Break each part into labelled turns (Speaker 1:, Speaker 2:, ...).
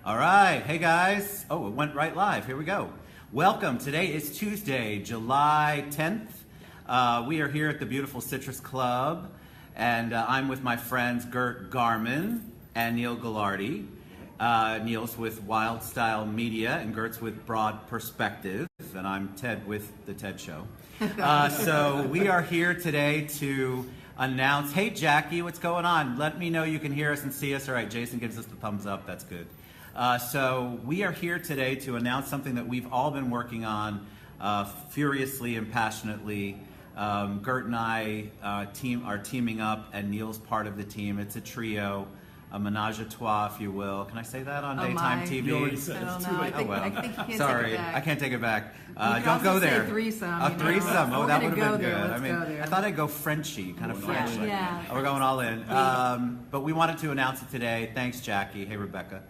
Speaker 1: All right. Hey, guys. Oh, it went right live. Here we go. Welcome. Today is Tuesday, July 10th. We are here at the beautiful Citrus Club, and I'm with my friends Gert Garman and Niel Guilarte. Niel's with Wild Style Media, and Gert's with Broad Perspective, and I'm Ted with The TED Show. So we are here today to announce, hey, Jackie, what's going on? Let me know you can hear us and see us. All right, Jason gives us the thumbs up. That's good. So we are here today to announce something that we've all been working on furiously and passionately. Gert and I are teaming up, and Niel's part of the team. It's a trio, a menage a trois, if you will. Can I say that on daytime TV?
Speaker 2: You already said it's too late.
Speaker 3: I think you can't
Speaker 1: Sorry,
Speaker 3: take it back.
Speaker 1: I can't take it back.
Speaker 3: You
Speaker 1: Don't go there.
Speaker 3: Say threesome.
Speaker 1: A threesome. Oh, that would have been good.
Speaker 3: Let's go there.
Speaker 1: I thought I'd go Frenchy, kind of French.
Speaker 3: Yeah.
Speaker 1: We're going all in. But we wanted to announce it today. Thanks, Jackie. Hey, Rebecca.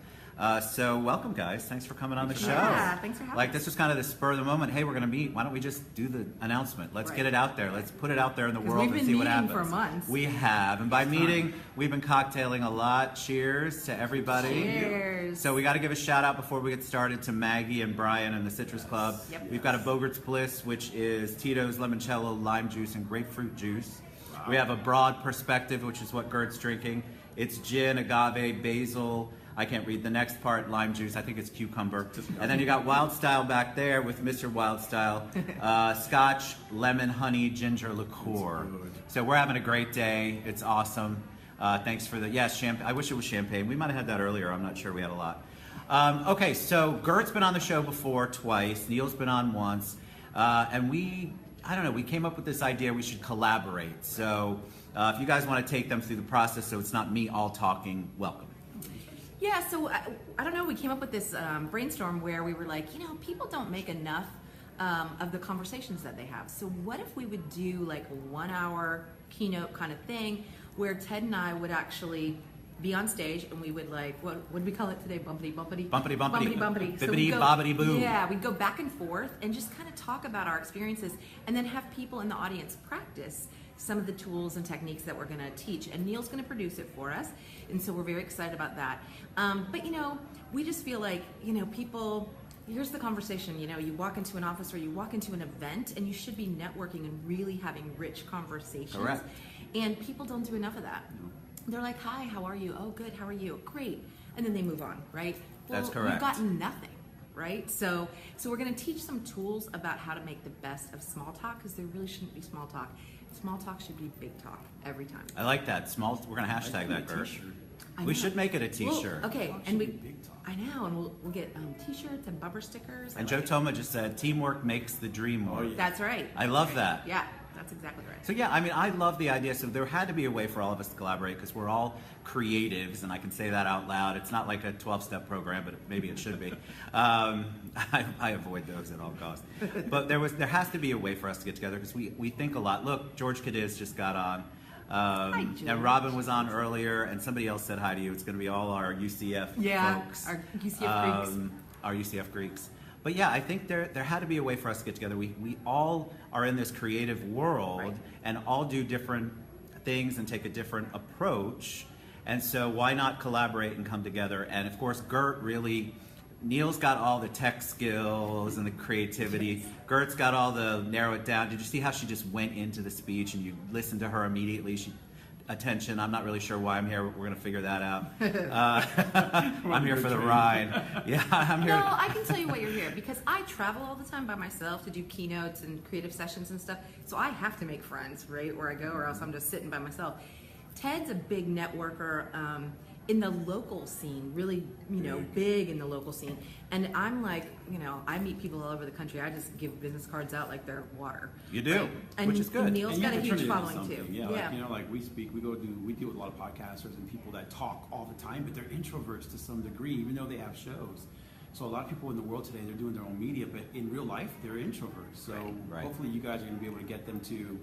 Speaker 1: So welcome, guys. Thanks for coming on the show.
Speaker 3: Yeah, thanks for having us.
Speaker 1: This was kind of the spur of the moment. Hey, we're going to meet. Why don't we just do the announcement? Let's get it out there. Let's put it out there in the world and see what happens.
Speaker 3: We've been meeting for months.
Speaker 1: We have. And by meeting, we've been cocktailing a lot. Cheers to everybody.
Speaker 3: Cheers.
Speaker 1: So we got to give a shout out before we get started to Maggie and Brian and the Citrus Club.
Speaker 3: Yep.
Speaker 1: We've got a Bogart's Bliss, which is Tito's limoncello, lime juice, and grapefruit juice. Wow. We have a Broad Perspective, which is what Gert's drinking. It's gin, agave, basil. I can't read the next part, lime juice. I think it's cucumber. And then you got Wild Style back there with Mr. Wild Style. Scotch, lemon, honey, ginger liqueur. So we're having a great day. It's awesome. Thanks for the, champagne. I wish it was champagne. We might have had that earlier. I'm not sure. We had a lot. Okay, so Gert's been on the show before twice. Niel's been on once. And we came up with this idea we should collaborate. So if you guys want to take them through the process so it's not me all talking, welcome.
Speaker 3: Yeah, so I don't know, we came up with this brainstorm where we were like, people don't make enough of the conversations that they have. So what if we would do like a 1 hour keynote kind of thing where Ted and I would actually be on stage and we would what did we call it today? Bumpity bumpity?
Speaker 1: Bumpity bumpity.
Speaker 3: Bumpity bumpity.
Speaker 1: Bibbidi bobbity boo.
Speaker 3: Yeah, we'd go back and forth and just kind of talk about our experiences and then have people in the audience practice some of the tools and techniques that we're going to teach. And Niel's going to produce it for us. And so we're very excited about that. But, we just feel like, people, here's the conversation, you walk into an office or you walk into an event and you should be networking and really having rich conversations.
Speaker 1: Correct.
Speaker 3: And people don't do enough of that. They're like, hi, how are you? Oh, good, how are you? Great. And then they move on, right? Well,
Speaker 1: that's correct.
Speaker 3: We've gotten nothing. Right? So we're going to teach some tools about how to make the best of small talk because there really shouldn't be small talk. Small talk should be big talk every time.
Speaker 1: I like that. We're going to hashtag that, Gert. We should make it a t-shirt.
Speaker 3: Well, okay, and I know, and we'll get t-shirts and bumper stickers.
Speaker 1: And Joe Toma just said, teamwork makes the dream work.
Speaker 3: That's right.
Speaker 1: I love that.
Speaker 3: Yeah, that's exactly right.
Speaker 1: So I love the idea. So there had to be a way for all of us to collaborate because we're all creatives, and I can say that out loud. It's not like a 12-step program, but maybe it should be. I avoid those at all costs. But there has to be a way for us to get together because we think a lot. Look, George Cadiz just got on.
Speaker 3: Hi,
Speaker 1: and Robin was on earlier, and somebody else said hi to you. It's going to be all our UCF folks.
Speaker 3: Our UCF Greeks.
Speaker 1: Our UCF Greeks. But I think there had to be a way for us to get together. We all are in this creative world and all do different things and take a different approach. And so why not collaborate and come together? And of course, Niel's got all the tech skills and the creativity. Gert's got all the narrow it down. Did you see how she just went into the speech and you listened to her immediately? Attention, I'm not really sure why I'm here. We're going to figure that out. I'm here for the ride. Yeah, I'm here.
Speaker 3: No, I can tell you why you're here because I travel all the time by myself to do keynotes and creative sessions and stuff. So I have to make friends, right, where I go, or else I'm just sitting by myself. Ted's a big networker in the local scene, really, big in the local scene. And I'm like, I meet people all over the country. I just give business cards out like they're water.
Speaker 1: You do,
Speaker 3: right?
Speaker 1: which is good.
Speaker 3: And Niel's got a huge following too.
Speaker 2: Yeah, we speak, we deal with a lot of podcasters and people that talk all the time, but they're introverts to some degree, even though they have shows. So a lot of people in the world today, they're doing their own media, but in real life, they're introverts. So hopefully you guys are going to be able to get them to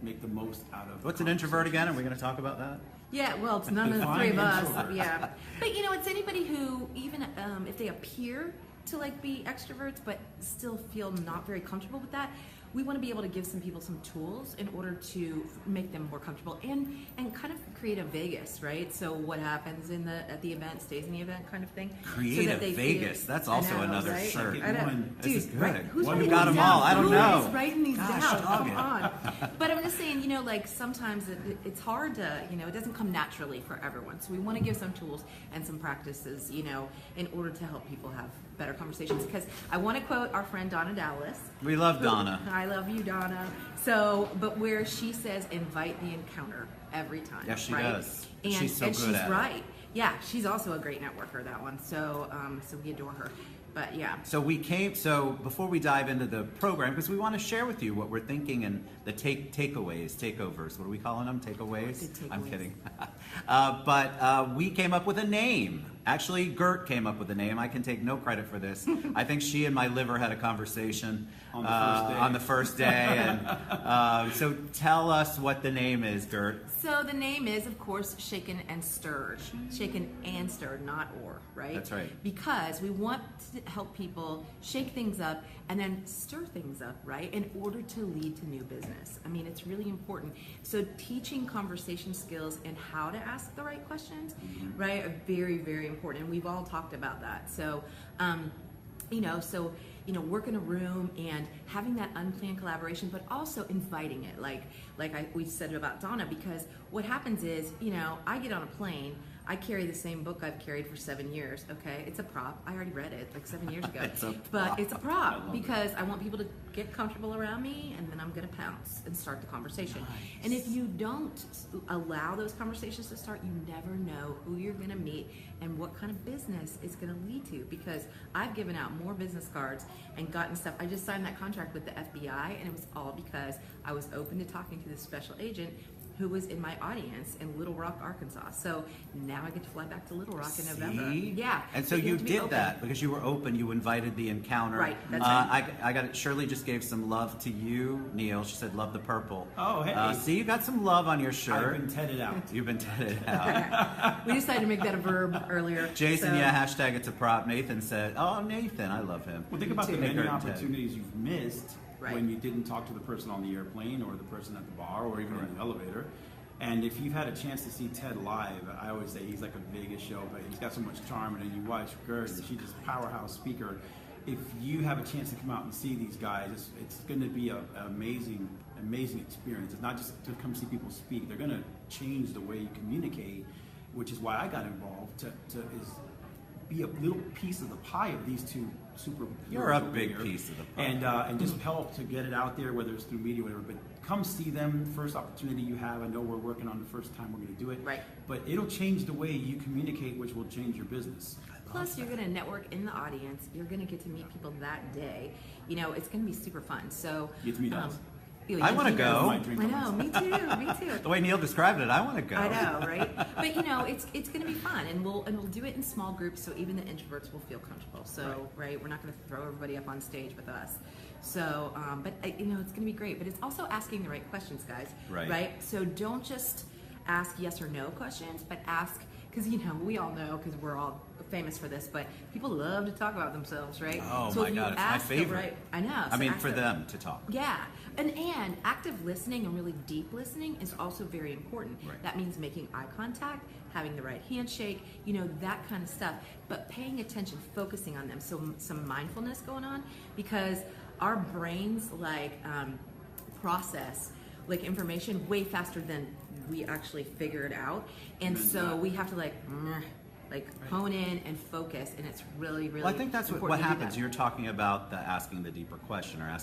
Speaker 2: make the most out of.
Speaker 1: What's an introvert again? Are we going to talk about that?
Speaker 3: Yeah, well, it's none of the three of us. Yeah, but it's anybody who even if they appear to be extroverts but still feel not very comfortable with that, we want to be able to give some people some tools in order to make them more comfortable and kind of create a Vegas, right? So what happens at the event stays in the event kind of thing.
Speaker 1: Create
Speaker 3: so
Speaker 1: a Vegas. That's also another
Speaker 3: right?
Speaker 1: shirt.
Speaker 3: I know.
Speaker 1: This is
Speaker 3: Dude,
Speaker 1: good.
Speaker 3: right? Who's
Speaker 1: Well,
Speaker 3: writing
Speaker 1: you got
Speaker 3: these
Speaker 1: them all.
Speaker 3: down?
Speaker 1: I don't
Speaker 3: Who
Speaker 1: know.
Speaker 3: is writing these
Speaker 1: Gosh,
Speaker 3: down?
Speaker 1: dog
Speaker 3: Come
Speaker 1: it.
Speaker 3: on. But I'm just saying, like sometimes it's hard to, it doesn't come naturally for everyone. So we want to give some tools and some practices, in order to help people have better conversations. Because I want to quote our friend Donna Dallas.
Speaker 1: We love Donna.
Speaker 3: I love you, Donna. So, but where she says, invite the encounter every time.
Speaker 1: Yes, she
Speaker 3: right?
Speaker 1: does.
Speaker 3: And
Speaker 1: She's so good
Speaker 3: she's
Speaker 1: at it.
Speaker 3: right. Yeah, she's also a great networker, that one. So, so we adore her. But yeah.
Speaker 1: So before we dive into the program, because we want to share with you what we're thinking and the takeovers. What are we calling them? Takeaways?
Speaker 3: Good takeaways.
Speaker 1: I'm kidding. But we came up with a name. Actually, Gert came up with a name. I can take no credit for this. I think she and my liver had a conversation on the first day. And so tell us what the name is, Gert.
Speaker 3: So the name is, of course, Shaken and Stirred. Shaken and Stirred, not or, right?
Speaker 1: That's right.
Speaker 3: Because we want to help people shake things up and then stir things up, right? In order to lead to new business. I mean, it's really important. So teaching conversation skills and how to ask the right questions, right, are very, very important. And we've all talked about that. So, work in a room and having that unplanned collaboration, but also inviting it, like we said about Donna, because what happens is, I get on a plane, I carry the same book I've carried for 7 years, okay? It's a prop. I already read it like 7 years ago. But it's a prop because I want people to get comfortable around me, and then I'm going to pounce and start the conversation.
Speaker 1: Nice.
Speaker 3: And if you don't allow those conversations to start, you never know who you're going to meet and what kind of business it's going to lead to, because I've given out more business cards and gotten stuff. I just signed that contract with the FBI, and it was all because I was open to talking to this special agent who was in my audience in Little Rock, Arkansas. So now I get to fly back to Little Rock in November.
Speaker 1: See?
Speaker 3: Yeah.
Speaker 1: And so
Speaker 3: But
Speaker 1: you
Speaker 3: have to be
Speaker 1: did
Speaker 3: open.
Speaker 1: that because you were open. You invited the encounter.
Speaker 3: Right, that's right.
Speaker 1: I got it. Shirley just gave some love to you, Neil. She said, "Love the purple."
Speaker 2: Oh, hey.
Speaker 1: See, you got some love on your shirt.
Speaker 2: I've been tedded out.
Speaker 1: You've been tedded out.
Speaker 3: We decided to make that a verb earlier.
Speaker 1: Jason,
Speaker 3: so-
Speaker 1: hashtag it's a prop. Nathan said, "Oh, Nathan, I love him."
Speaker 2: Well, think about the
Speaker 3: too.
Speaker 2: many
Speaker 1: Gert and Ted.
Speaker 2: opportunities you've missed
Speaker 3: Right.
Speaker 2: when you didn't talk to the person on the airplane or the person at the bar or even in the elevator. And if you've had a chance to see Ted live, I always say he's like a Vegas show, but he's got so much charm. And then you watch Gert, and she's just a powerhouse speaker. If you have a chance to come out and see these guys, it's going to be an amazing experience. It's not just to come see people speak. They're going to change the way you communicate, which is why I got involved to be a little piece of the pie of these two super.
Speaker 1: You're a big piece of the pie.
Speaker 2: And just help to get it out there, whether it's through media, or whatever. But come see them. First opportunity you have. I know we're working on the first time we're going to do it.
Speaker 3: Right.
Speaker 2: But it'll change the way you communicate, which will change your business.
Speaker 3: Plus, you're going to network in the audience. You're going to get to meet people that day. It's going to be super fun. So
Speaker 2: Get to meet us.
Speaker 1: I wanna go.
Speaker 3: I know, me too.
Speaker 1: The way Neil described it, I want to go.
Speaker 3: I know, right? But it's going to be fun, and we'll do it in small groups, so even the introverts will feel comfortable. So right, we're not going to throw everybody up on stage with us. So, but it's going to be great. But it's also asking the right questions, guys.
Speaker 1: Right.
Speaker 3: So don't just ask yes or no questions, but ask, because we all know, because we're all famous for this, but people love to talk about themselves, right?
Speaker 1: Oh
Speaker 3: so
Speaker 1: my
Speaker 3: if you
Speaker 1: God, it's my
Speaker 3: ask the
Speaker 1: favorite.
Speaker 3: right, I know.
Speaker 1: I
Speaker 3: so
Speaker 1: mean,
Speaker 3: ask
Speaker 1: for
Speaker 3: the-
Speaker 1: them to talk.
Speaker 3: Yeah, and active listening and really deep listening is also very important.
Speaker 1: Right.
Speaker 3: That means making eye contact, having the right handshake, that kind of stuff. But paying attention, focusing on them. So some mindfulness going on, because our brains process information way faster than we actually figure it out, and so we have to hone in and focus, and it's really, really.
Speaker 1: Well, I think that's what
Speaker 3: important to do
Speaker 1: happens.
Speaker 3: that.
Speaker 1: You're talking about asking the deeper question, or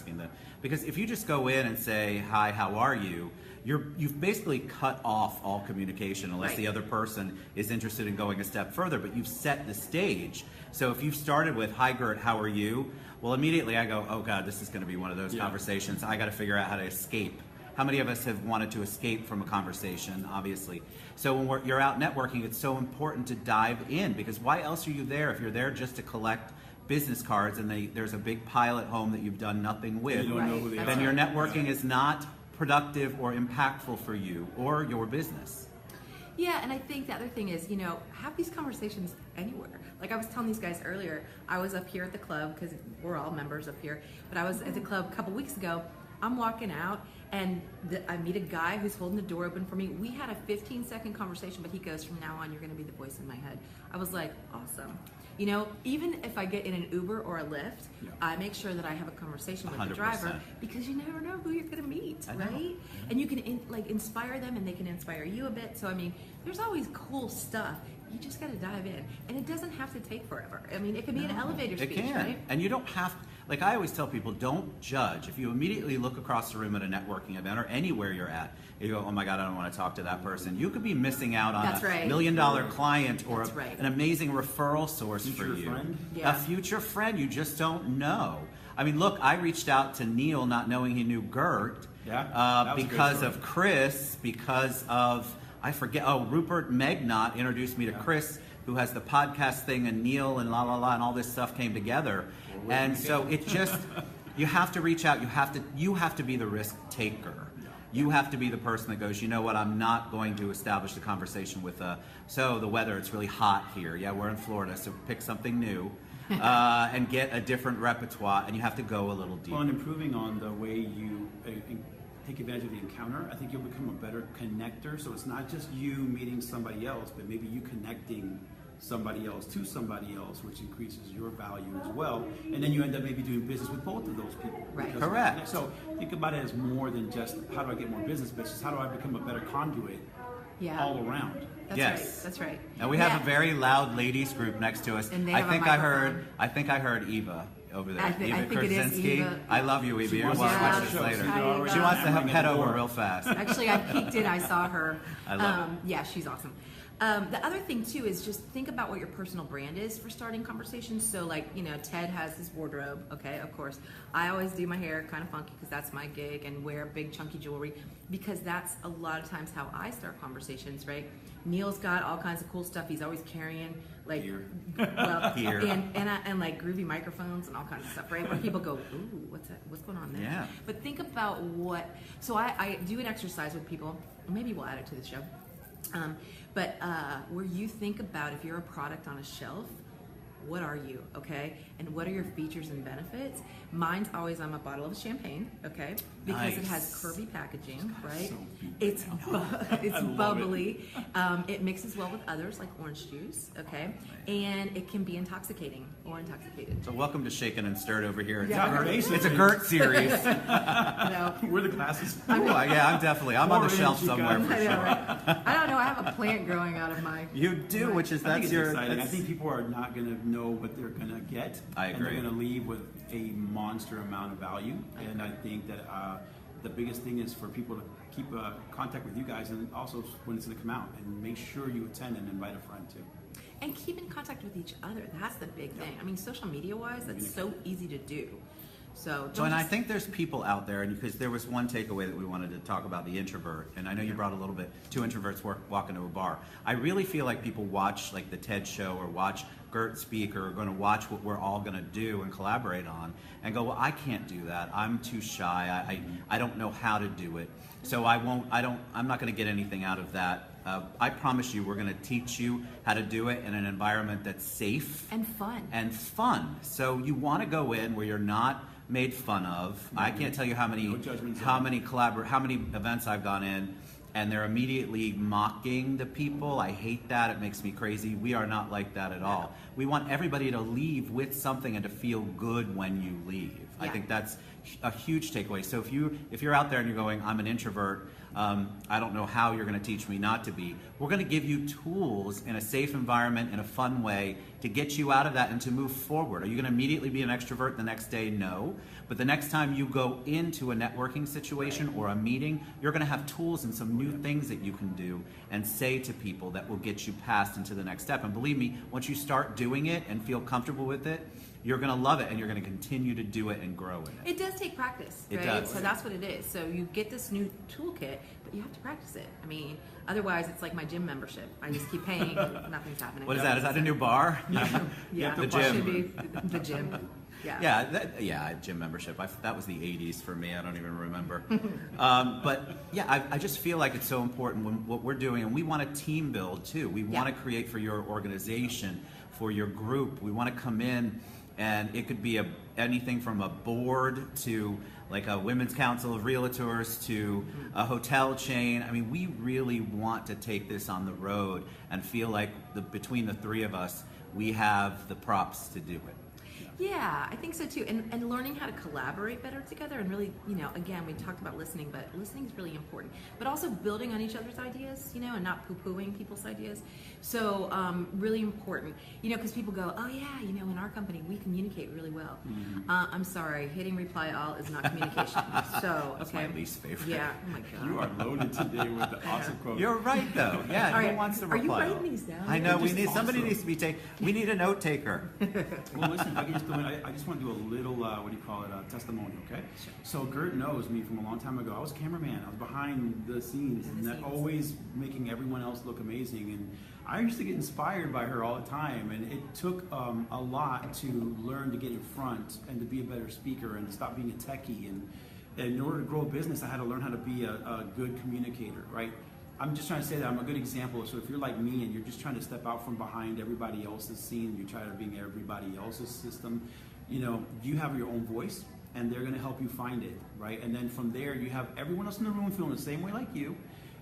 Speaker 1: because if you just go in and say, "Hi, how are you?" You've basically cut off all communication unless
Speaker 3: Right.
Speaker 1: the other person is interested in going a step further, but you've set the stage. So if you've started with, "Hi, Gert, how are you?" Well, immediately I go, "Oh God, this is going to be one of those conversations. I got to figure out how to escape." How many of us have wanted to escape from a conversation, obviously? So when you're out networking, it's so important to dive in, because why else are you there if you're there just to collect business cards and there's a big pile at home that you've done nothing with?
Speaker 2: You don't know who they
Speaker 3: Right.
Speaker 1: Then
Speaker 2: are.
Speaker 1: your networking is not productive or impactful for you or your business.
Speaker 3: Yeah, and I think the other thing is, have these conversations anywhere. Like I was telling these guys earlier, I was up here at the club, because we're all members up here, but I was at the club a couple weeks ago. I'm walking out, and I meet a guy who's holding the door open for me. We had a 15-second conversation, but he goes, "From now on, you're going to be the voice in my head." I was like, awesome. You know, even if I get in an Uber or a Lyft, I make sure that I have a conversation with
Speaker 1: 100%.
Speaker 3: the driver, because you never know who you're going to meet, right?
Speaker 1: Mm-hmm.
Speaker 3: And you can inspire them, and they can inspire you a bit. So I mean, there's always cool stuff. You just got to dive in, and it doesn't have to take forever. I mean, it can be an elevator speech,
Speaker 1: It can,
Speaker 3: right?
Speaker 1: and you don't have. Like I always tell people, don't judge. If you immediately look across the room at a networking event or anywhere you're at, you go, "Oh my God, I don't want to talk to that person." You could be missing out on
Speaker 3: That's
Speaker 1: a
Speaker 3: right.
Speaker 1: $1 million client or
Speaker 3: That's right.
Speaker 1: an amazing referral source for
Speaker 2: Future
Speaker 1: you.
Speaker 2: friend?
Speaker 3: Yeah.
Speaker 1: A future friend. You just don't know. I mean, look, I reached out to Niel not knowing he knew Gert
Speaker 2: Yeah, that was a great
Speaker 1: because
Speaker 2: story.
Speaker 1: of Chris, because of, I forget, Rupert Megnot introduced me to Chris, who has the podcast thing, and Niel and and all this stuff came together. And so it just, you have to reach out. You have to be the risk taker. You have to be the person that goes, "You know what, I'm not going to establish the conversation with, so the weather, it's really hot here. Yeah, we're in Florida, so pick something new and get a different repertoire, and you have to go a little deeper."
Speaker 2: Well, and improving on the way you take advantage of the encounter, I think you'll become a better connector. So it's not just you meeting somebody else, but maybe you connecting somebody else to somebody else, which increases your value as well. And then you end up maybe doing business with both of those people.
Speaker 3: Right.
Speaker 2: because of
Speaker 1: Correct.
Speaker 2: that. So think about it as more than just how do I get more business, but it's just how do I become a better conduit all around.
Speaker 3: That's
Speaker 1: Yes.
Speaker 3: right. That's right.
Speaker 1: And we have a very loud ladies group next to us.
Speaker 3: And they
Speaker 1: I
Speaker 3: have a
Speaker 1: think I heard.
Speaker 3: microphone.
Speaker 1: I think I heard Eva over there.
Speaker 3: I think it is
Speaker 1: Krasinski.
Speaker 3: Eva.
Speaker 1: I love you, Eva.
Speaker 2: She
Speaker 1: You're
Speaker 2: wants
Speaker 1: watch
Speaker 3: to watch
Speaker 1: this
Speaker 3: the show,
Speaker 1: later.
Speaker 3: so you're already
Speaker 1: She wants to
Speaker 2: hammering at
Speaker 1: head
Speaker 2: the
Speaker 1: over
Speaker 2: door.
Speaker 1: real fast.
Speaker 3: Actually, I peeked in. I saw her.
Speaker 1: I love it.
Speaker 3: Yeah, she's awesome. The other thing too is just think about what your personal brand is for starting conversations. So like, you know, Ted has his wardrobe. Okay, of course. I always do my hair kind of funky because that's my gig, and wear big chunky jewelry because that's a lot of times how I start conversations, right? Niel's got all kinds of cool stuff. He's always carrying like
Speaker 2: Gear.
Speaker 3: Gear. And like groovy microphones and all kinds of stuff, right? Where people go, "Ooh, what's that? What's going on there?"
Speaker 1: Yeah.
Speaker 3: But think about what. So I do an exercise with people. Maybe we'll add it to the show. Where you think about if you're a product on a shelf, what are you, okay? And what are your features and benefits? Mine's always, I'm a bottle of champagne, okay? Because it has
Speaker 1: Nice.
Speaker 3: curvy packaging, right?
Speaker 2: so cute.
Speaker 3: It's
Speaker 2: I love
Speaker 3: bubbly. It mixes well with others, like orange juice, okay? And it can be intoxicating or intoxicated.
Speaker 1: So welcome to Shaken and Stirred over here. It's,
Speaker 3: Yeah.
Speaker 1: a, Gert,
Speaker 2: Basically.
Speaker 1: it's a Gert series.
Speaker 2: We're the glasses.
Speaker 1: Ooh, yeah, I'm definitely. I'm on the
Speaker 2: Orange,
Speaker 1: shelf
Speaker 2: you
Speaker 1: somewhere
Speaker 2: got
Speaker 1: for
Speaker 3: I know,
Speaker 1: sure.
Speaker 3: right? I don't know. I have a plant growing out of my.
Speaker 1: You do, which is
Speaker 2: I think
Speaker 1: that's
Speaker 2: it's
Speaker 1: your.
Speaker 2: exciting. I
Speaker 1: that's-
Speaker 2: think people are not going to know what they're going to get.
Speaker 1: I
Speaker 2: And
Speaker 1: agree.
Speaker 2: they're going to leave with a monster amount of value. And I think that the biggest thing is for people to keep contact with you guys, and also when it's going to come out, and make sure you attend and invite a friend too.
Speaker 3: And keep in contact with each other. That's the big thing. I mean, social media wise, that's so easy to do. So,
Speaker 1: So, and I think there's people out there, and because there was one takeaway that we wanted to talk about, the introvert, and I know you brought a little bit, two introverts walk into a bar. I really feel like people watch like the TED show or watch Gert speak or are going to watch what we're all going to do and collaborate on and go, well, I can't do that. I'm too shy. I don't know how to do it. So I'm not going to get anything out of that. I promise you, we're going to teach you how to do it in an environment that's safe
Speaker 3: and fun.
Speaker 1: and fun. So you want to go in where you're not made fun of. I can't tell you how many
Speaker 2: No judgment
Speaker 1: how
Speaker 2: zone.
Speaker 1: many events I've gone in and they're immediately mocking the people. I hate that. It makes me crazy. We are not like that at all. We want everybody to leave with something and to feel good when you leave. I
Speaker 3: Yeah.
Speaker 1: think that's a huge takeaway. So if you're out there and you're going, I'm an introvert, I don't know how you're going to teach me not to be. We're going to give you tools in a safe environment, in a fun way, to get you out of that and to move forward. Are you going to immediately be an extrovert the next day? No. But the next time you go into a networking situation or a meeting, you're going to have tools and some new things that you can do and say to people that will get you past into the next step. And believe me, once you start doing it and feel comfortable with it, you're going to love it and you're going to continue to do it and grow in it.
Speaker 3: It does take practice,
Speaker 1: It
Speaker 3: right?
Speaker 1: does.
Speaker 3: So that's what it is. So you get this new toolkit, but you have to practice it. I mean, otherwise it's like my gym membership. I just keep paying, nothing's happening.
Speaker 1: What is that? Is that a new bar?
Speaker 3: Yeah,
Speaker 1: The
Speaker 3: it
Speaker 1: gym.
Speaker 3: should be the gym. Yeah.
Speaker 1: Gym membership. That was the 80s for me. I don't even remember. But yeah, I just feel like it's so important when what we're doing, and we want to team build too. We want to create for your organization, for your group. We want to come in, and it could be anything from a board to like a Women's Council of Realtors to a hotel chain. I mean, we really want to take this on the road and feel like between the three of us, we have the props to do it.
Speaker 3: Yeah, I think so too. And learning how to collaborate better together and really, again, we talked about listening, but listening is really important. But also building on each other's ideas, and not poo-pooing people's ideas. So really important, because people go, oh yeah, in our company, we communicate really well. I'm sorry, hitting reply all is not communication. So,
Speaker 1: That's
Speaker 3: okay.
Speaker 1: my least favorite.
Speaker 3: Yeah, oh my God.
Speaker 2: You are loaded today with the awesome quote.
Speaker 1: You're right, though. Yeah,
Speaker 3: All
Speaker 1: who
Speaker 3: right.
Speaker 1: wants to
Speaker 3: Are you
Speaker 1: reply?
Speaker 3: writing these down?
Speaker 1: I know,
Speaker 2: Just
Speaker 1: somebody
Speaker 2: awesome.
Speaker 1: needs to be we need a note taker.
Speaker 2: Well, listen, I just want to do a little, testimony, okay? So Gert knows me from a long time ago. I was a cameraman. I was behind the scenes and always making everyone else look amazing. And I used to get inspired by her all the time. And it took a lot to learn to get in front and to be a better speaker and to stop being a techie. And in order to grow a business, I had to learn how to be a good communicator, right? I'm just trying to say that I'm a good example. So if you're like me and you're just trying to step out from behind everybody else's scene, you're trying to be everybody else's system, you have your own voice and they're going to help you find it, right? And then from there, you have everyone else in the room feeling the same way like you.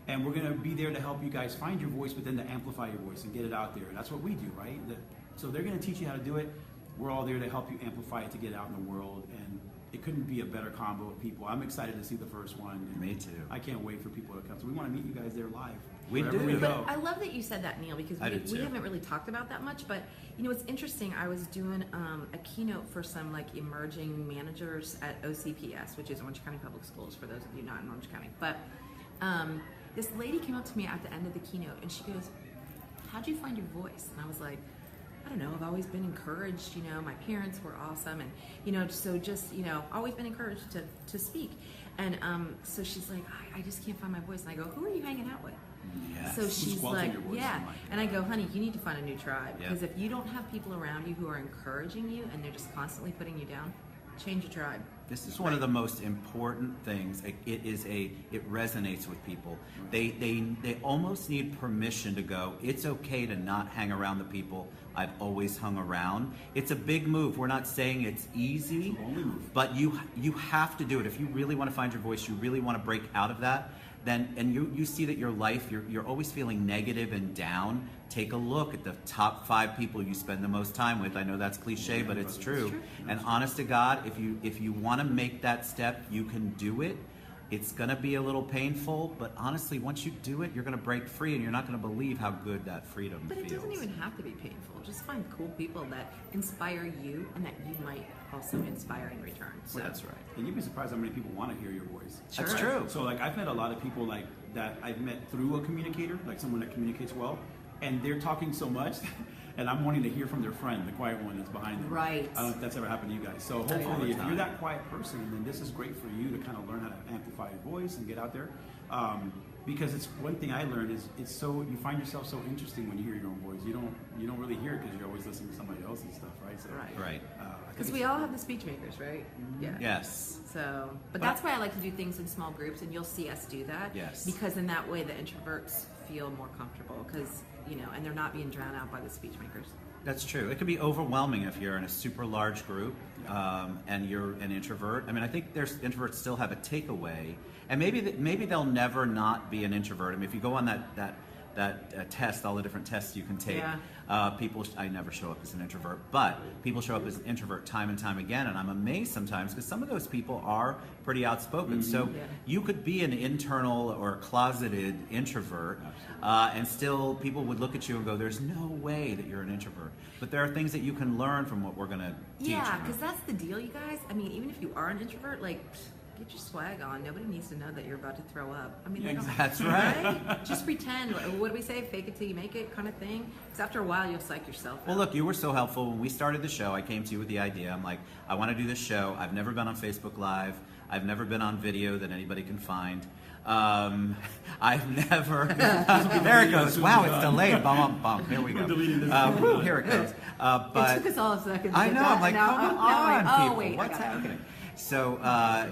Speaker 2: And we're going to be there to help you guys find your voice, but then to amplify your voice and get it out there. And that's what we do, right? So they're going to teach you how to do it. We're all there to help you amplify it to get it out in the world. And it couldn't be a better combo of people. I'm excited to see the first one. And
Speaker 1: Me too.
Speaker 2: I can't wait for people to come. So we want to meet you guys there live.
Speaker 1: We
Speaker 2: Wherever
Speaker 1: do.
Speaker 2: we
Speaker 3: But
Speaker 2: go.
Speaker 3: I love that you said that, Neil, because
Speaker 1: I do
Speaker 3: we
Speaker 1: too.
Speaker 3: haven't really talked about that much. But it's interesting. I was doing a keynote for some emerging managers at OCPS, which is Orange County Public Schools, for those of you not in Orange County. But this lady came up to me at the end of the keynote and she goes, "How'd you find your voice?" And I was like, I don't know, I've always been encouraged, my parents were awesome and, so just, always been encouraged to speak. And so she's like, I just can't find my voice. And I go, who are you hanging out with?
Speaker 1: Yes.
Speaker 3: So she's
Speaker 2: squelching
Speaker 3: like,
Speaker 2: your voice?
Speaker 3: yeah.
Speaker 2: Oh my
Speaker 3: And I go, honey, you need to find a new tribe.
Speaker 1: Yeah.
Speaker 3: Because if you don't have people around you who are encouraging you and they're just constantly putting you down, change your tribe.
Speaker 1: This is one of the most important things. It resonates with people. They almost need permission to go, it's okay to not hang around the people I've always hung around. It's a big move. We're not saying it's easy,
Speaker 2: It's the only move.
Speaker 1: but you have to do it. If you really want to find your voice, you really want to break out of that, and you see that your life, you're always feeling negative and down, take a look at the top 5 people you spend the most time with. I know that's cliche, but it's true. And honest to God, if you want to make that step, you can do it. It's going to be a little painful, but honestly, once you do it, you're going to break free, and you're not going to believe how good that freedom
Speaker 3: But
Speaker 1: feels.
Speaker 3: it doesn't even have to be painful. Just find cool people that inspire you and that you might also inspire in return. So.
Speaker 1: That's right.
Speaker 2: And you'd be surprised how many people want to hear your voice.
Speaker 3: Sure.
Speaker 1: That's true.
Speaker 2: So I've met a lot of people that I've met through a communicator, like someone that communicates well, and they're talking so much, and I'm wanting to hear from their friend, the quiet one that's behind them.
Speaker 3: Right.
Speaker 2: I don't know if that's ever happened to you guys. So
Speaker 3: yeah.
Speaker 2: hopefully, if
Speaker 1: All the
Speaker 2: you're
Speaker 1: time.
Speaker 2: that quiet person, then this is great for you to kind of learn how to amplify your voice and get out there. Because it's one thing I learned is you find yourself so interesting when you hear your own voice. You don't really hear it because you're always listening to somebody else's stuff, right? So,
Speaker 3: Right.
Speaker 1: Right.
Speaker 3: Because we all have the speech makers, right? Yeah.
Speaker 1: Yes.
Speaker 3: So, but that's why I like to do things in small groups, and you'll see us do that.
Speaker 1: Yes.
Speaker 3: Because in that way, the introverts feel more comfortable, because and they're not being drowned out by the speech makers.
Speaker 1: That's true. It can be overwhelming if you're in a super large group and you're an introvert. I mean, I think introverts still have a takeaway, and maybe they'll never not be an introvert. I mean, if you go on that test, all the different tests you can take,
Speaker 3: Yeah.
Speaker 1: I never show up as an introvert, but people show up as an introvert time and time again, and I'm amazed sometimes because some of those people are pretty outspoken. So
Speaker 3: Yeah.
Speaker 1: you could be an internal or closeted introvert, and still people would look at you and go, there's no way that you're an introvert. But there are things that you can learn from what we're going to teach.
Speaker 3: Yeah, because that's the deal, you guys. I mean, even if you are an introvert, get your swag on. Nobody needs to know that you're about to throw up. I mean, they don't-
Speaker 1: That's right.
Speaker 3: Just pretend. What do we say? Fake it till you make it, kind of thing. Because after a while, you'll psych yourself out.
Speaker 1: Well, look, you were so helpful. When we started the show, I came to you with the idea. I'm like, I want to do this show. I've never been on Facebook Live. I've never been on video that anybody can find. I've never... there it goes. Wow, it's delayed. Bum, bum, bum. Here we go. Here it goes. But
Speaker 3: it took us all a second.
Speaker 1: I know. I'm like,
Speaker 3: now,
Speaker 1: come
Speaker 3: now
Speaker 1: on,
Speaker 3: wait,
Speaker 1: people.
Speaker 3: wait, I
Speaker 1: What's
Speaker 3: got it.
Speaker 1: happening? So,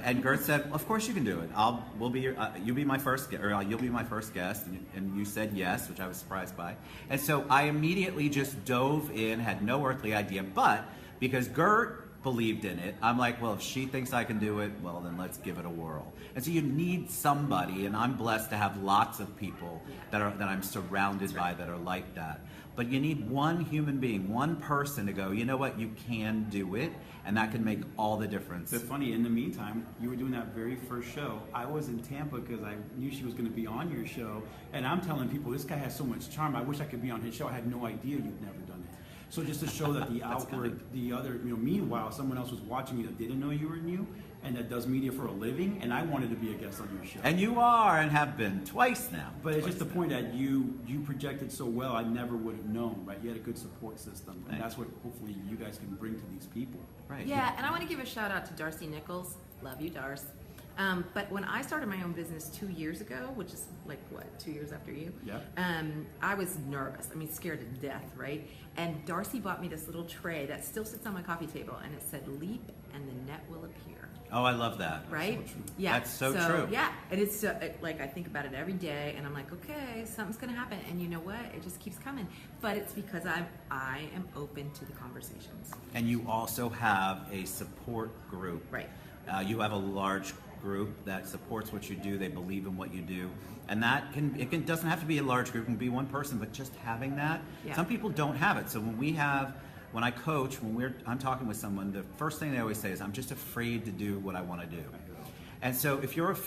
Speaker 1: and Gert said, "Of course you can do it. We'll be your, you'll be my first, you'll be my first guest." And you said yes, which I was surprised by. And so I immediately just dove in, had no earthly idea, but because Gert believed in it. I'm like, well, if she thinks I can do it, well, then let's give it a whirl. And so you need somebody, and I'm blessed to have lots of people that I'm surrounded by that are like that. But you need one human being, one person to go, you know what, you can do it, and that can make all the difference.
Speaker 2: It's funny, in the meantime, you were doing that very first show. I was in Tampa because I knew she was going to be on your show, and I'm telling people, this guy has so much charm. I wish I could be on his show. I had no idea you'd never done it. So just to show that the meanwhile, someone else was watching you that didn't know you were new, and that does media for a living, and I wanted to be a guest on your show.
Speaker 1: And you are, and have been twice now.
Speaker 2: But it's just the point that you projected so well, I never would have known, right? You had a good support system, and that's what hopefully you guys can bring to these people.
Speaker 1: Right.
Speaker 3: Yeah, and I want to give a shout out to Darcy Nichols. Love you, Darce. But when I started my own business 2 years ago, which is like, what, 2 years after you?
Speaker 2: Yeah.
Speaker 3: I was nervous. I mean, scared to death, right? And Darcy bought me this little tray that still sits on my coffee table, and it said, "Leap, and the net will appear."
Speaker 1: Oh, I love that.
Speaker 3: Right?
Speaker 2: So true.
Speaker 3: Yeah.
Speaker 1: That's so true.
Speaker 3: Yeah, and it's like I think about it every day, and I'm like, okay, something's gonna happen, and you know what? It just keeps coming. But it's because I am open to the conversations.
Speaker 1: And you also have a support group.
Speaker 3: Right.
Speaker 1: You have a large group that supports what you do. They believe in what you do, and that doesn't have to be a large group. It can be one person, but just having that.
Speaker 3: Yeah.
Speaker 1: Some people don't have it. So when I coach, I'm talking with someone, the first thing they always say is, "I'm just afraid to do what I want to do." And so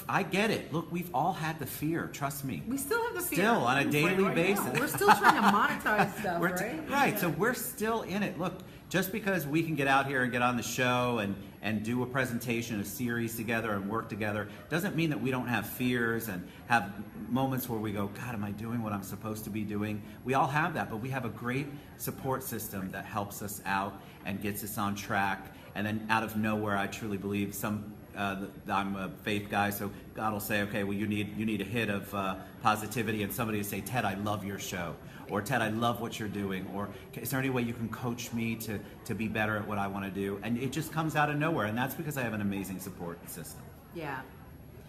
Speaker 1: I get it. Look, we've all had the fear. Trust me.
Speaker 3: We still have the fear.
Speaker 1: Still on a daily basis.
Speaker 3: We're still trying to monetize stuff, right?
Speaker 1: Right. So we're still in it. Look, just because we can get out here and get on the show and do a presentation, a series together and work together, doesn't mean that we don't have fears and have moments where we go, God, am I doing what I'm supposed to be doing? We all have that, but we have a great support system that helps us out and gets us on track. And then out of nowhere, I truly believe I'm a faith guy, so God will say, okay, well, you need a hit of positivity, and somebody will say, Ted, I love your show, or Ted, I love what you're doing, or is there any way you can coach me to be better at what I want to do? And it just comes out of nowhere, and that's because I have an amazing support system.
Speaker 3: Yeah.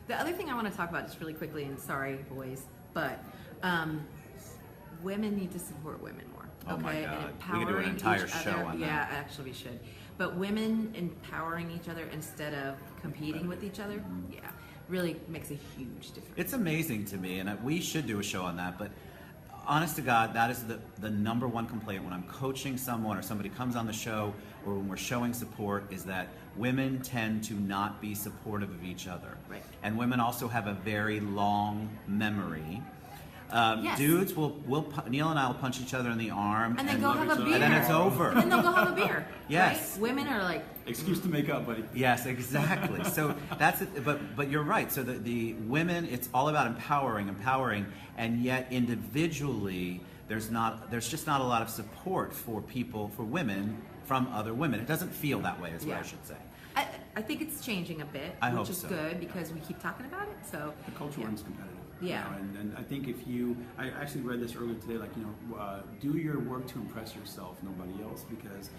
Speaker 3: The other thing I want to talk about just really quickly, and sorry, boys, but women need to support women more.
Speaker 1: Oh my God.
Speaker 3: And
Speaker 1: We could do an
Speaker 3: empowering
Speaker 1: entire
Speaker 3: each
Speaker 1: show
Speaker 3: other.
Speaker 1: on that.
Speaker 3: Yeah, actually we should. But women empowering each other instead of competing with each other, yeah, really makes a huge difference.
Speaker 1: It's amazing to me, and we should do a show on that, but honest to God, that is the number one complaint when I'm coaching someone or somebody comes on the show or when we're showing support, is that women tend to not be supportive of each other.
Speaker 3: Right.
Speaker 1: And women also have a very long memory.
Speaker 3: Yes.
Speaker 1: Dudes Neil and I will punch each other in the arm
Speaker 3: And then go have a beer.
Speaker 1: and then it's over.
Speaker 3: And then they'll go have a beer.
Speaker 1: Yes.
Speaker 3: Right? Women are like,
Speaker 2: Excuse to make up, buddy.
Speaker 1: Yes, exactly. So that's it. But you're right. So the women, it's all about empowering, and yet individually, there's just not a lot of support for women from other women. It doesn't feel that way, is what I should say.
Speaker 3: I think it's changing a bit,
Speaker 1: I hope
Speaker 3: which is
Speaker 1: so.
Speaker 3: good because we keep talking about it. So
Speaker 2: The culture
Speaker 3: yeah.
Speaker 2: runs competitive.
Speaker 3: Yeah.
Speaker 2: You know, and I think I actually read this earlier today, do your work to impress yourself, nobody else. Because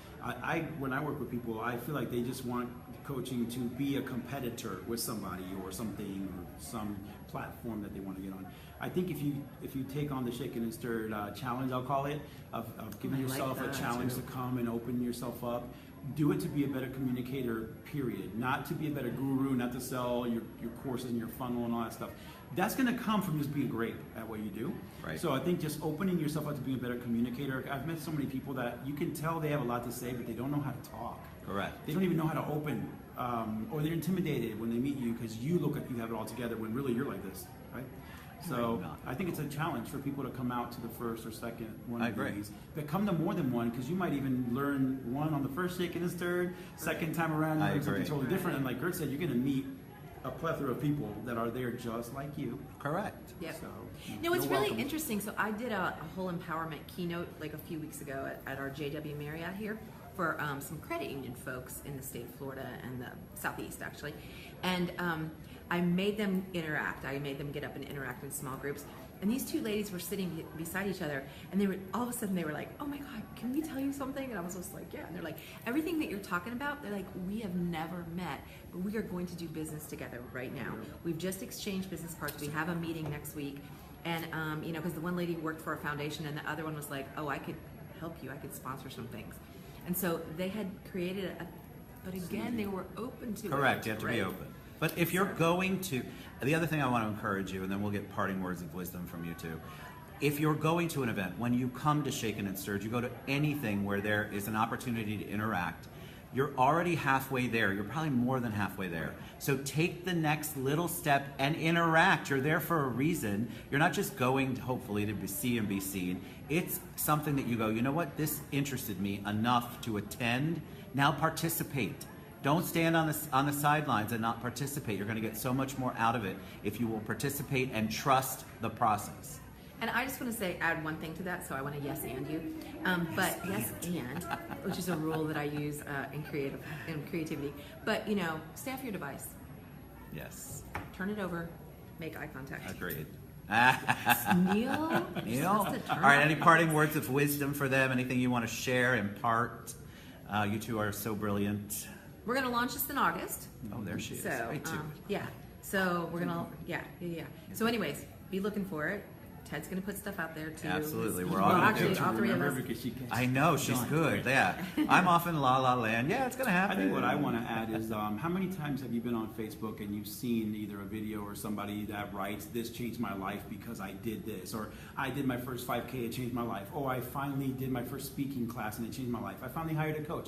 Speaker 2: when I work with people, I feel like they just want coaching to be a competitor with somebody or something or some platform that they want to get on. I think if you take on the shaken and stirred challenge, I'll call it, of giving yourself a challenge to come and open yourself up, do it to be a better communicator, period. Not to be a better guru, not to sell your courses and your funnel and all that stuff. That's going to come from just being great at what you do.
Speaker 1: Right.
Speaker 2: So I think just opening yourself up to being a better communicator. I've met so many people that you can tell they have a lot to say, but they don't know how to talk.
Speaker 1: Correct.
Speaker 2: They don't even know how to open, or they're intimidated when they meet you because you look like you have it all together when really you're like this, right? So I think it's a challenge for people to come out to the first or second one
Speaker 1: I
Speaker 2: of
Speaker 1: agree.
Speaker 2: these. But come to more than one, because you might even learn one on the first shaken and stirred. Second time around, you
Speaker 1: I
Speaker 2: learn something
Speaker 1: agree.
Speaker 2: totally different. And like Gert said, you're going to meet a plethora of people that are there just like you.
Speaker 1: Correct.
Speaker 3: Yep.
Speaker 2: So,
Speaker 3: No, it's
Speaker 2: you're
Speaker 3: really
Speaker 2: welcome.
Speaker 3: interesting. So I did a whole empowerment keynote like a few weeks ago at our JW Marriott here for some credit union folks in the state of Florida and the Southeast, actually. And I made them interact. I made them get up and interact in small groups. And these two ladies were sitting beside each other, and they were all of a sudden they were like, "Oh my God, can we tell you something?" And I was just like, "Yeah." And they're like, "Everything that you're talking about," they're like, "We have never met, but we are going to do business together right now. We've just exchanged business cards. We have a meeting next week." And because the one lady worked for a foundation, and the other one was like, "Oh, I could help you. I could sponsor some things." And so they had created But again, they were open to it.
Speaker 1: Correct. You have to be
Speaker 3: right?
Speaker 1: open. But if you're going to, the other thing I want to encourage you, and then we'll get parting words of wisdom from you too. If you're going to an event, when you come to Shaken and Stirred, you go to anything where there is an opportunity to interact, you're already halfway there. You're probably more than halfway there. So take the next little step and interact. You're there for a reason. You're not just going, hopefully, to see and be seen. It's something that you go, you know what, this interested me enough to attend. Now participate. Don't stand on the sidelines and not participate. You're going to get so much more out of it if you will participate and trust the process.
Speaker 3: And I just want to add one thing to that, so I want to yes and you. But yes and, which is a rule that I use in creativity. But, stay off your device.
Speaker 1: Yes.
Speaker 3: Turn it over. Make eye contact.
Speaker 1: Agreed.
Speaker 3: Neil?
Speaker 1: Neil? All right, any parting words of wisdom for them? Anything you want to share, impart? You two are so brilliant.
Speaker 3: We're going to launch this in August.
Speaker 1: Oh, there she is.
Speaker 3: So,
Speaker 1: Right too.
Speaker 3: yeah. So we're going to, yeah. So anyways, be looking for it. Ted's going to put stuff out there too.
Speaker 1: Absolutely. We're
Speaker 3: Well,
Speaker 1: all gonna
Speaker 3: actually,
Speaker 1: do it.
Speaker 3: all three of us.
Speaker 2: Because she gets
Speaker 1: I know, she's
Speaker 2: done.
Speaker 1: good. Yeah. I'm off in La La Land. Yeah, it's going to
Speaker 2: I
Speaker 1: happen.
Speaker 2: think what I want to add is how many times have you been on Facebook and you've seen either a video or somebody that writes, this changed my life because I did this, or I did my first 5K, it changed my life. Oh, I finally did my first speaking class and it changed my life. I finally hired a coach.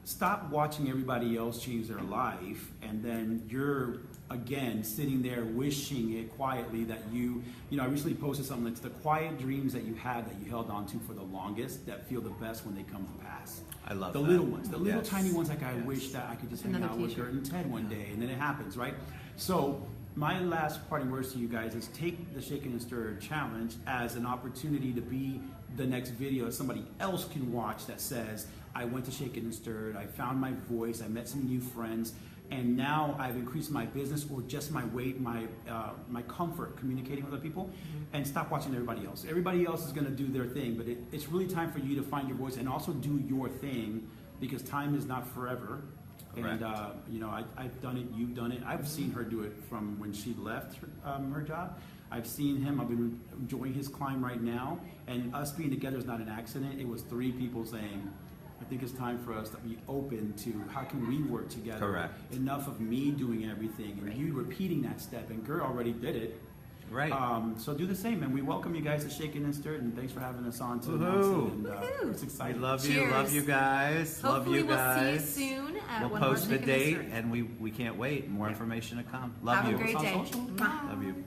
Speaker 2: Stop watching everybody else change their life and then you're, again, sitting there wishing it quietly that I recently posted something that's the quiet dreams that you had that you held on to for the longest that feel the best when they come to pass.
Speaker 1: I love
Speaker 2: the
Speaker 1: that.
Speaker 2: little ones, the little
Speaker 1: Yes.
Speaker 2: tiny ones. Like I
Speaker 1: Yes.
Speaker 2: wish that I could just hang
Speaker 3: Another
Speaker 2: out with
Speaker 3: t-shirt.
Speaker 2: Gert and Ted one day, and then it happens, right? So my last parting words to you guys is take the Shaken and Stirred challenge as an opportunity to be the next video that somebody else can watch that says, I went to Shaken and Stirred, I found my voice, I met some new friends, and now I've increased my business or just my weight, my comfort communicating with other people, and stop watching everybody else. Everybody else is going to do their thing, but it's really time for you to find your voice and also do your thing because time is not forever.
Speaker 1: Correct.
Speaker 2: And I've done it, you've done it. I've seen her do it from when she left her job. I've seen him. I've been enjoying his climb right now. And us being together is not an accident. It was 3 people saying, I think it's time for us to be open to how can we work together.
Speaker 1: Correct.
Speaker 2: Enough of me doing everything and you repeating that step. And Gert already did it.
Speaker 1: Right.
Speaker 2: So do the same. And we welcome you guys to Shaken and Stirred. And thanks for having us on too.
Speaker 1: Woohoo.
Speaker 2: And,
Speaker 3: Woohoo.
Speaker 2: it's
Speaker 1: We
Speaker 2: exciting.
Speaker 1: love you.
Speaker 3: Cheers.
Speaker 1: Love you guys.
Speaker 3: Hopefully
Speaker 1: love you guys.
Speaker 3: we'll see you soon at
Speaker 1: We'll
Speaker 3: one of our
Speaker 1: post the
Speaker 3: Shaken and
Speaker 1: date,
Speaker 3: Stirred.
Speaker 1: and we can't wait. More information to come. Love
Speaker 3: Have
Speaker 1: you.
Speaker 3: a great
Speaker 2: On
Speaker 3: day.
Speaker 2: social?
Speaker 3: Mwah.
Speaker 1: Love you.